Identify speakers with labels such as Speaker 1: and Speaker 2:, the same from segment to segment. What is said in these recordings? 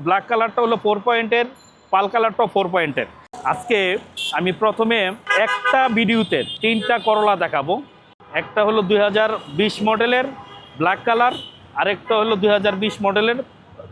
Speaker 1: Black কালারটা হলো 4 পয়েন্টের, পাল কালারটাও 4 পয়েন্টের। আজকে আমি প্রথমে একটা ভিডিওতে 3টা করলা দেখাবো। একটা হলো 2020 মডেলের ব্ল্যাক কালার, আরেকটা হলো 2020 মডেলের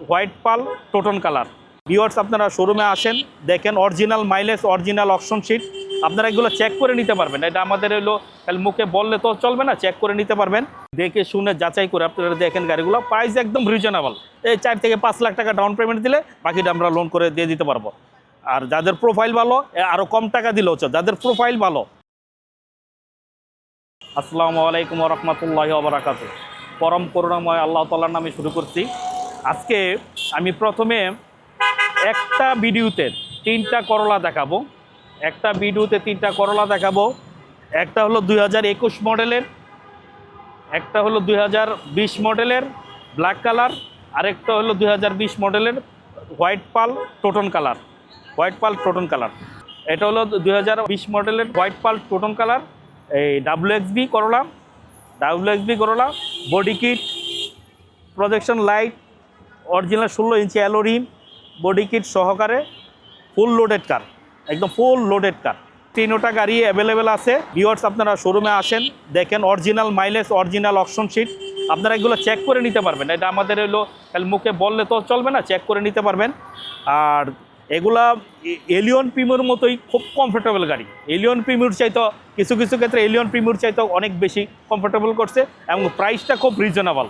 Speaker 1: white pearl two tone colour. Viewers, আপনারা শোরুমে আসেন, দেখেন original mileage, original auction sheet, আপনারা এগুলো চেক করে নিতে পারবেন। এটা আমাদের হলো খালি মুখে বললে তো চলবে না, চেক করে নিতে পারবেন। দেখে শুনে যাচাই করে আপনারা দেখেন গাড়িগুলো। প্রাইস একদম রিজনেবল, এই 4 থেকে 5 লাখ টাকা ডাউন পেমেন্ট দিলে বাকিটা আমরা লোন করে দিয়ে দিতে পারবো। আর যাদের প্রোফাইল ভালো আরও কম টাকা দিলেও হচ্ছে, যাদের প্রোফাইল ভালো। আসসালামু আলাইকুম ওয়া রাহমাতুল্লাহি ওয়া বারাকাতুহু। পরম করুণাময় আল্লাহ তাআলার নামে শুরু করছি। আজকে আমি প্রথমে একটা ভিডিওতে 3টা করলা দেখাবো। একটা ভিডিওতে 3টা করলা দেখাবো। একটা হলো 2021 মডেলের, একটা হলো 2020 মডেলের ব্ল্যাক কালার, আরেকটা হলো 2020 মডেলের white pearl two tone colour. White pearl two tone colour, এটা হলো 2020 মডেলের হোয়াইট পাল টোটন কালার। এই WXB করলা, body kit, projection light, original 16 ইঞ্চি অ্যালোরিম, বডি কিট সহকারে ফুল লোডেড কার, একদম ফুল লোডেড কার। 3টা গাড়ি অ্যাভেলেবেল আছে। ভিউয়ার্স, আপনারা শোরুমে আসেন, দেখেন original mileage, original auction sheet, আপনারা এগুলো চেক করে নিতে পারবেন। এটা আমাদের হলো খালি মুখে বললে তো চলবে না, চেক করে নিতে পারবেন। আর এগুলা এলিয়ন প্রিমিয়র মতোই খুব কমফোর্টেবল গাড়ি। এলিয়ন প্রিমিয়র চাইতো কিছু কিছু ক্ষেত্রে এলিয়ন প্রিমিয়র চাইতো অনেক বেশি কমফোর্টেবল করছে, এবং প্রাইসটা খুব রিজনেবল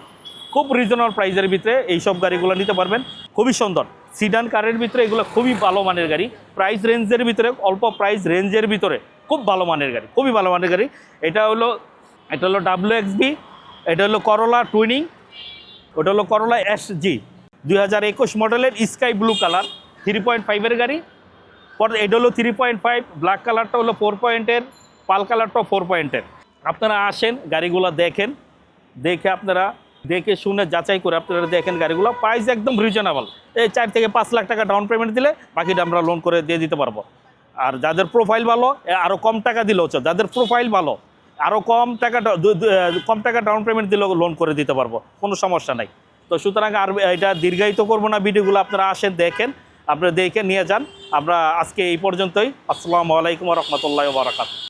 Speaker 1: প্রাইসের ভিতরে এইসব গাড়িগুলো নিতে পারবেন। খুবই সুন্দর সিডান কারের ভিতরে এগুলো খুবই ভালো মানের গাড়ি। প্রাইস রেঞ্জের ভিতরে, অল্প প্রাইস রেঞ্জের ভিতরে খুব ভালো মানের গাড়ি, খুবই ভালো মানের গাড়ি। এটা হলো WXB, এটা হলো করলা টুইনিং, ওটা হলো করলা SG 2021 মডেলের স্কাই ব্লু কালার 3.5-এর গাড়ি। পরে এটা হলো 3.5, ব্ল্যাক কালারটা হলো 4 পয়েন্টের, পাল কালারটাও 4 পয়েন্টের। আপনারা আসেন, গাড়িগুলো দেখেন, দেখে আপনারা দেখে শুনে যাচাই করে আপনারা দেখেন গাড়িগুলো। প্রাইস একদম রিজনেবল, এই 4 থেকে 5 লাখ টাকা ডাউন পেমেন্ট দিলে বাকিটা আমরা লোন করে দিয়ে দিতে পারবো। আর যাদের প্রোফাইল ভালো আরও কম টাকা দিলেও হচ্ছে, যাদের প্রোফাইল ভালো আরও কম টাকা ডাউন পেমেন্ট দিলেও লোন করে দিতে পারবো, কোনো সমস্যা নাই। তো সুতরাং আর এটা দীর্ঘায়িত করবো না, ভিডিওগুলো আপনারা আসেন, দেখেন, আপনারা দেখে নিয়ে যান। আমরা আজকে এই পর্যন্তই। আসসালামু আলাইকুম ওয়া রাহমাতুল্লাহি ওয়া বারাকাতুহু।